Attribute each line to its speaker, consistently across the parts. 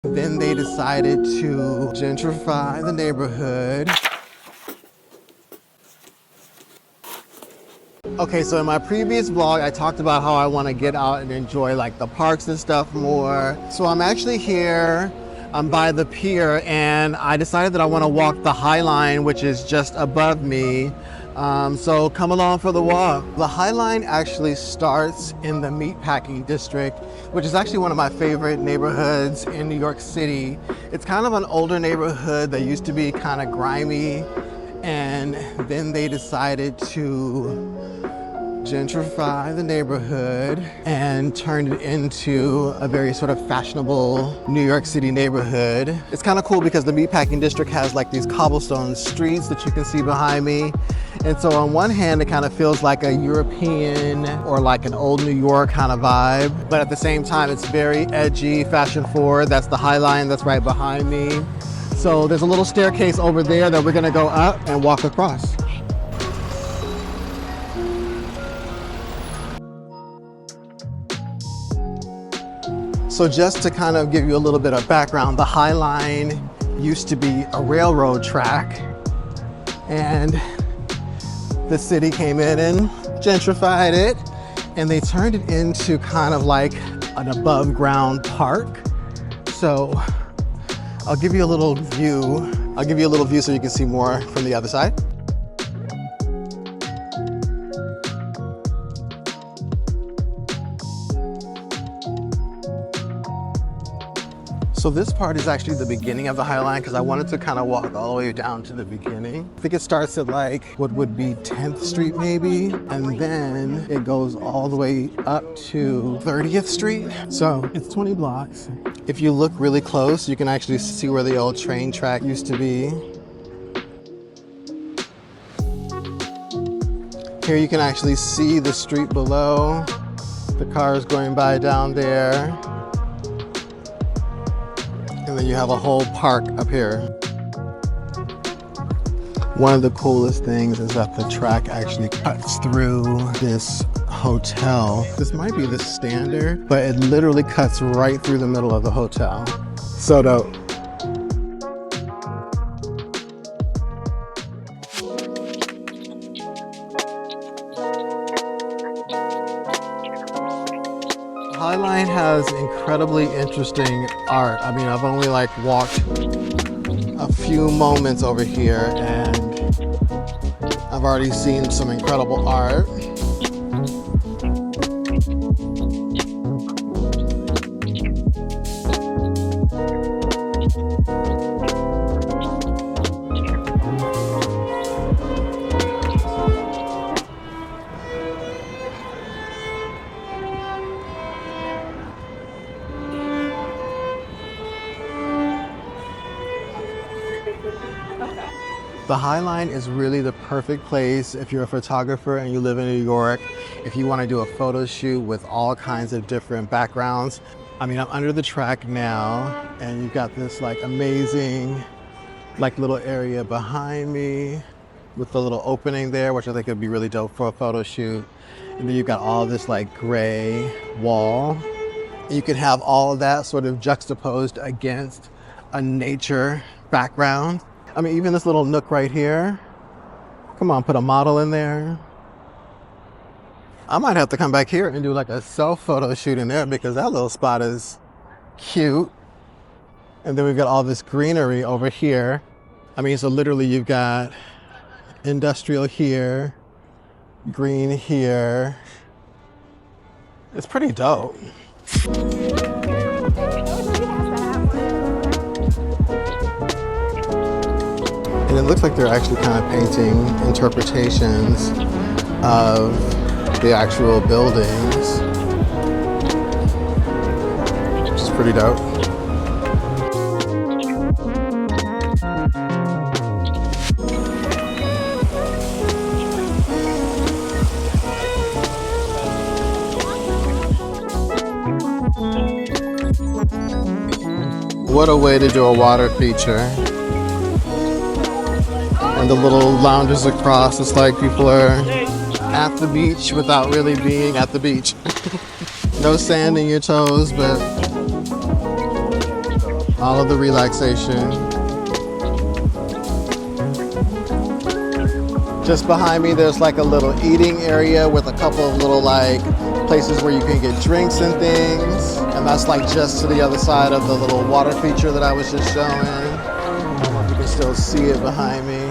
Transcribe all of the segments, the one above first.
Speaker 1: Then they decided to gentrify the neighborhood. Okay, so in my previous vlog, I talked about how I want to get out and enjoy like the parks and stuff more. So I'm actually here, I'm by the pier, and I decided that I want to walk the High Line, which is just above me. So come along for the walk. The High Line actually starts in the Meatpacking District, which is actually one of my favorite neighborhoods in New York City. It's kind of an older neighborhood that used to be kind of grimy, and then they decided to gentrify the neighborhood and turned it into a very sort of fashionable New York City neighborhood. It's kind of cool because the Meatpacking District has like these cobblestone streets that you can see behind me. And so on one hand, it kind of feels like a European or like an old New York kind of vibe. But at the same time, it's very edgy, fashion forward. That's the High Line that's right behind me. So there's a little staircase over there that we're gonna go up and walk across. So just to kind of give you a little bit of background, the High Line used to be a railroad track, and the city came in and gentrified it, and they turned it into kind of like an above ground park. So I'll give you a little view. I'll give you a little view so you can see more from the other side. So this part is actually the beginning of the High Line because I wanted to kind of walk all the way down to the beginning. I think it starts at like what would be 10th Street maybe, and then it goes all the way up to 30th Street. So it's 20 blocks. If you look really close, you can actually see where the old train track used to be. Here you can actually see the street below, the cars going by down there. And then you have a whole park up here. One of the coolest things is that the track actually cuts through this hotel. This might be the Standard, but it literally cuts right through the middle of the hotel. So dope. High Line has incredibly interesting art. I mean, I've only like walked a few moments over here and I've already seen some incredible art. The High Line is really the perfect place if you're a photographer and you live in New York, if you want to do a photo shoot with all kinds of different backgrounds. I mean, I'm under the track now, and you've got this like amazing like little area behind me with the little opening there, which I think would be really dope for a photo shoot. And then you've got all this like gray wall. You can have all of that sort of juxtaposed against a nature background. I mean, even this little nook right here. Come on, put a model in there. I might have to come back here and do like a self photo shoot in there because that little spot is cute. And then we've got all this greenery over here. I mean, so literally you've got industrial here, green here. It's pretty dope. And it looks like they're actually kind of painting interpretations of the actual buildings, which is pretty dope. What a way to do a water feature. And the little lounges across, it's like people are at the beach without really being at the beach. No sand in your toes, but All of the relaxation. Just behind me, there's like a little eating area with a couple of little like places where you can get drinks and things. And that's like just to the other side of the little water feature that I was just showing. I don't know if you can still see it behind me.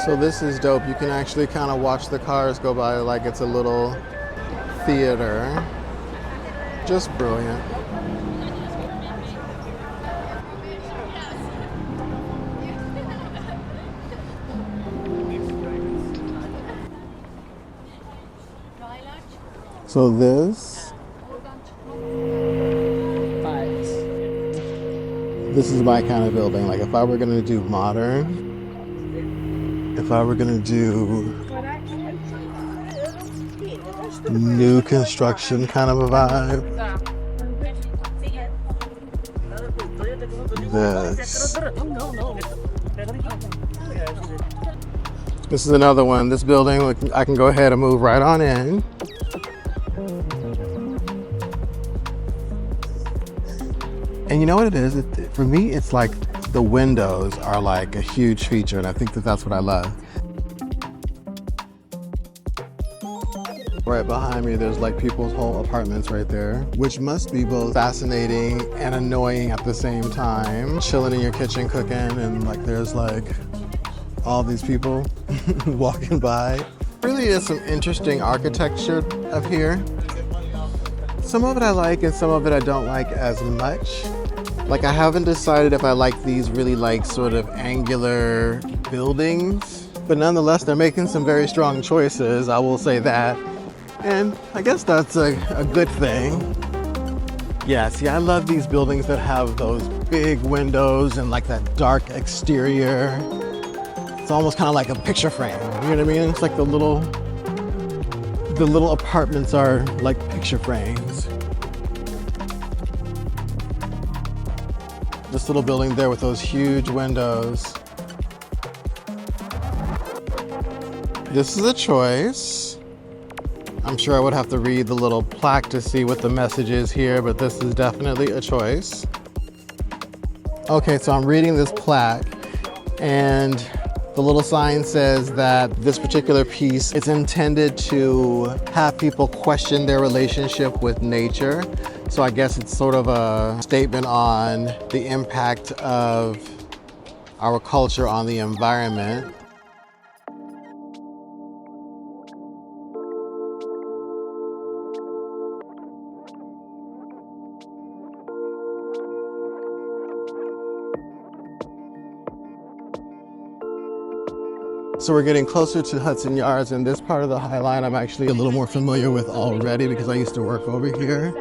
Speaker 1: So this is dope. You can actually kind of watch the cars go by like it's a little theater. Just brilliant. So this is my kind of building. Like if I were gonna do modern, if I were gonna do new construction kind of a vibe, this is another one. This building, I can go ahead and move right on in. And you know what it is? For me, it's like the windows are like a huge feature, and I think that that's what I love. Right behind me, there's like people's whole apartments right there, which must be both fascinating and annoying at the same time. Chilling in your kitchen cooking, and like there's like all these people walking by. Really is some interesting architecture up here. Some of it I like and some of it I don't like as much. Like I haven't decided if I like these really like sort of angular buildings, but nonetheless they're making some very strong choices, I will say that. And I guess that's a good thing. Yeah, see, I love these buildings that have those big windows and like that dark exterior. It's almost kind of like a picture frame, you know what I mean? It's like the little apartments are like picture frames. This little building there with those huge windows. This is a choice. I'm sure I would have to read the little plaque to see what the message is here, but this is definitely a choice. Okay, so I'm reading this plaque, and the little sign says that this particular piece is intended to have people question their relationship with nature. So I guess it's sort of a statement on the impact of our culture on the environment. So we're getting closer to Hudson Yards, and this part of the High Line I'm actually a little more familiar with already because I used to work over here.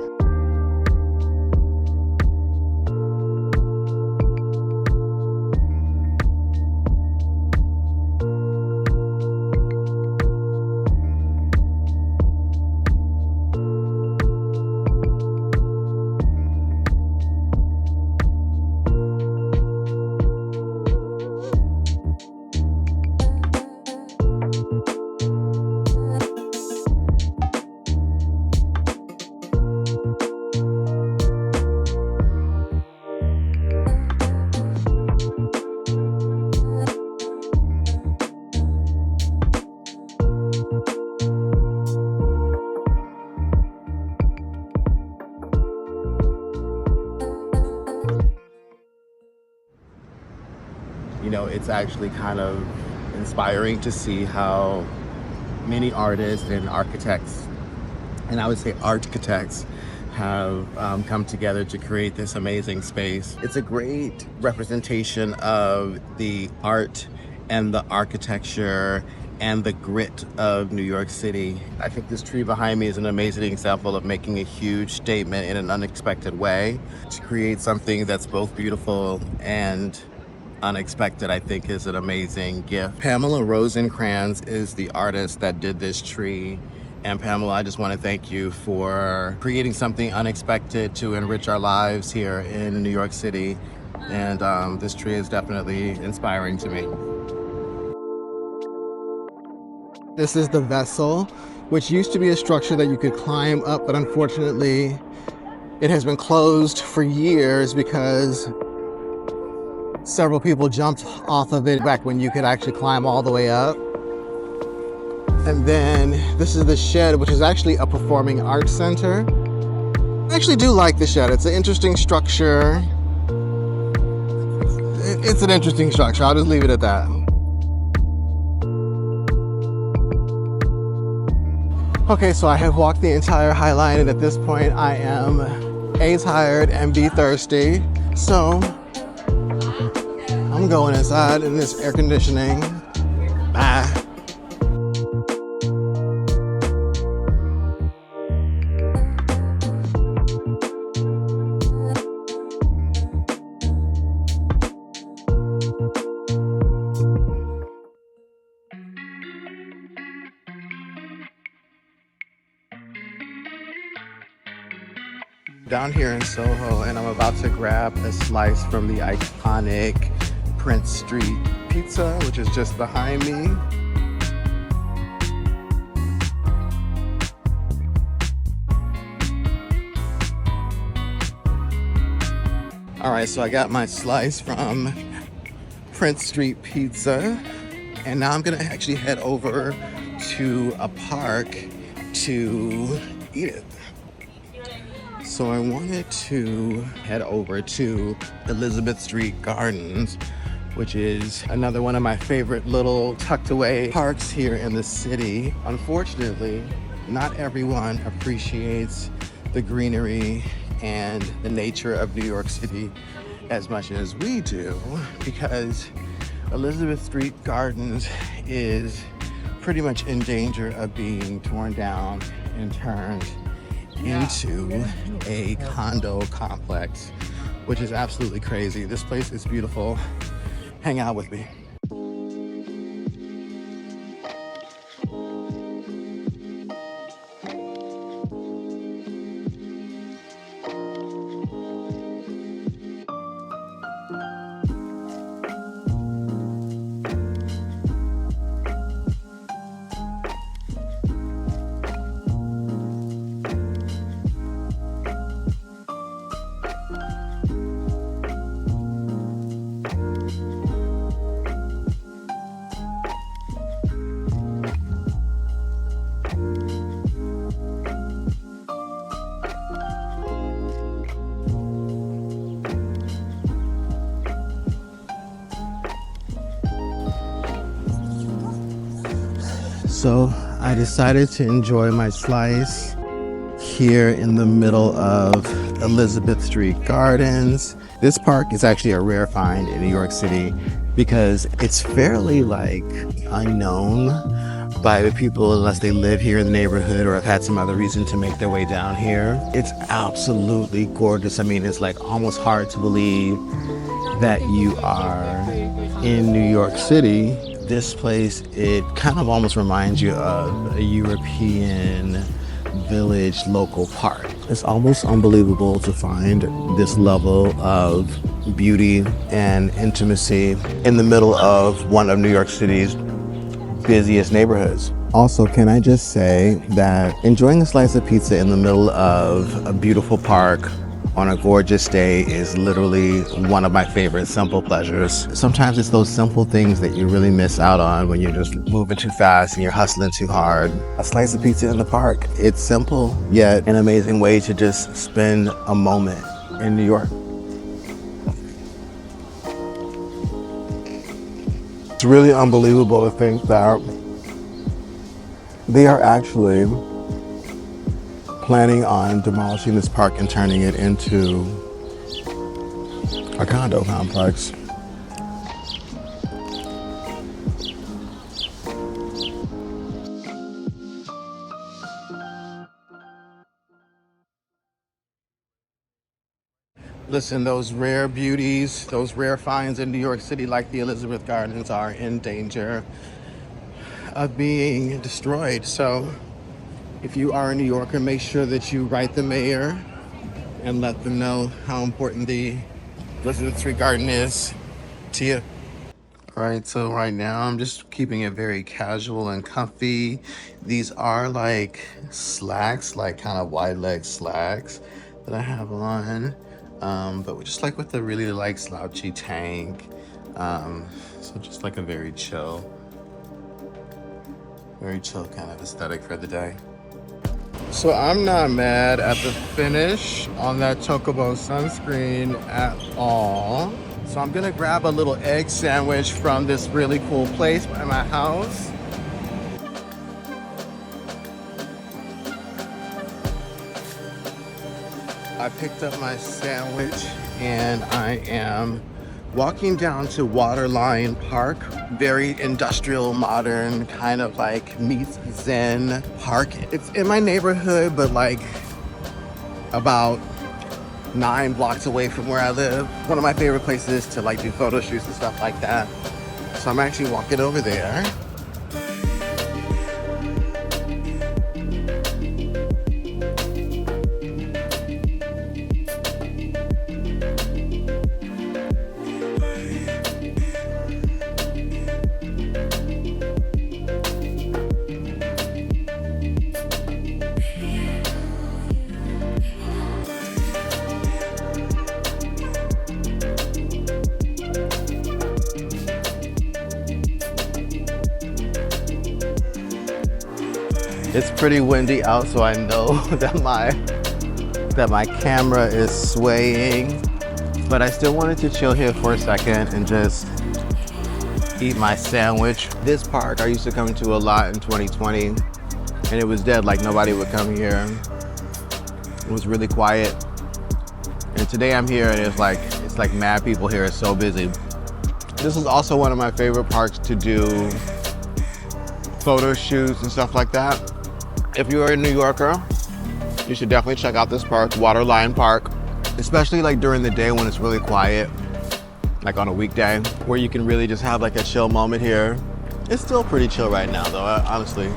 Speaker 1: You know, it's actually kind of inspiring to see how many artists and architects, and I would say architects, have come together to create this amazing space. It's a great representation of the art and the architecture and the grit of New York City. I think this tree behind me is an amazing example of making a huge statement in an unexpected way. To create something that's both beautiful and unexpected, I think, is an amazing gift. Pamela Rosencrantz is the artist that did this tree, And Pamela, I just want to thank you for creating something unexpected to enrich our lives here in New York City. And this tree is definitely inspiring to me. This is the vessel, which used to be a structure that you could climb up, but unfortunately it has been closed for years because several people jumped off of it back when you could actually climb all the way up. And then this is the shed, which is actually a performing arts center. I actually do like the shed. It's an interesting structure. It's an interesting structure. I'll just leave it at that. Okay, so I have walked the entire High Line, and at this point I am A, tired, and B, thirsty. So I'm going inside in this air conditioning. Bye. Down here in Soho, and I'm about to grab a slice from the iconic Prince Street Pizza, which is just behind me. All right, so I got my slice from Prince Street Pizza, and now I'm gonna actually head over to a park to eat it. So I wanted to head over to Elizabeth Street Gardens, which is another one of my favorite little tucked away parks here in the city. Unfortunately, not everyone appreciates the greenery and the nature of New York City as much as we do, because Elizabeth Street Gardens is pretty much in danger of being torn down and turned into a condo complex, which is absolutely crazy. This place is beautiful. Hang out with me. So I decided to enjoy my slice here in the middle of Elizabeth Street Gardens. This park is actually a rare find in New York City because it's fairly unknown by the people unless they live here in the neighborhood or have had some other reason to make their way down here. It's absolutely gorgeous. I mean, it's almost hard to believe that you are in New York City. This place, it kind of almost reminds you of a European village local park. It's almost unbelievable to find this level of beauty and intimacy in the middle of one of New York City's busiest neighborhoods. Also, can I just say that enjoying a slice of pizza in the middle of a beautiful park on a gorgeous day is literally one of my favorite simple pleasures. Sometimes it's those simple things that you really miss out on when you're just moving too fast and you're hustling too hard. A slice of pizza in the park. It's simple, yet an amazing way to just spend a moment in New York. It's really unbelievable to think that they are actually planning on demolishing this park and turning it into a condo complex. Listen, those rare beauties, those rare finds in New York City like the Elizabeth Gardens are in danger of being destroyed. So, if you are a New Yorker, make sure that you write the mayor and let them know how important the Elizabeth Street Garden is to you. All right, so right now I'm just keeping it very casual and comfy. These are like slacks, like kind of wide leg slacks that I have on. But just like with a really like slouchy tank. So just like a very chill kind of aesthetic for the day. So I'm not mad at the finish on that Chocobo sunscreen at all. So I'm gonna grab a little egg sandwich from this really cool place by my house. I picked up my sandwich and I am walking down to Waterline Park. Very industrial, modern, kind of like meets Zen park. It's in my neighborhood, but like about 9 blocks away from where I live. One of my favorite places to like do photo shoots and stuff like that. So I'm actually walking over there. It's pretty windy out, so I know that my camera is swaying, but I still wanted to chill here for a second and just eat my sandwich. This park I used to come to a lot in 2020, and it was dead, like nobody would come here. It was really quiet. And today I'm here and it's like mad people here. It's so busy. This is also one of my favorite parks to do photo shoots and stuff like that. If you're a New Yorker, you should definitely check out this park, Waterline Park, especially like during the day when it's really quiet, like on a weekday, where you can really just have like a chill moment here. It's still pretty chill right now though, honestly.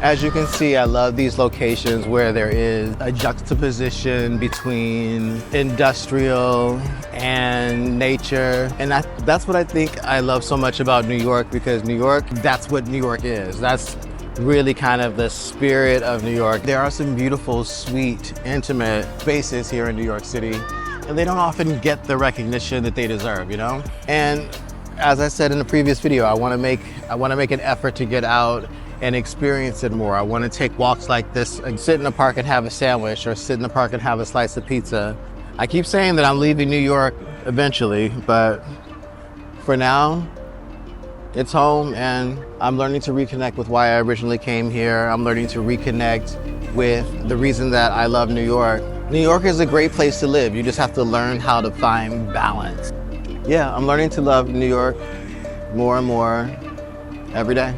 Speaker 1: As you can see, I love these locations where there is a juxtaposition between industrial and nature. And that's what I think I love so much about New York, because New York, that's what New York is. That's really kind of the spirit of New York. There are some beautiful, sweet, intimate spaces here in New York City, and they don't often get the recognition that they deserve, you know? And as I said in the previous video, I wanna make an effort to get out and experience it more. I want to take walks like this and sit in the park and have a sandwich, or sit in the park and have a slice of pizza. I keep saying that I'm leaving New York eventually, but for now, it's home, and I'm learning to reconnect with why I originally came here. I'm learning to reconnect with the reason that I love New York. New York is a great place to live. You just have to learn how to find balance. Yeah, I'm learning to love New York more and more every day.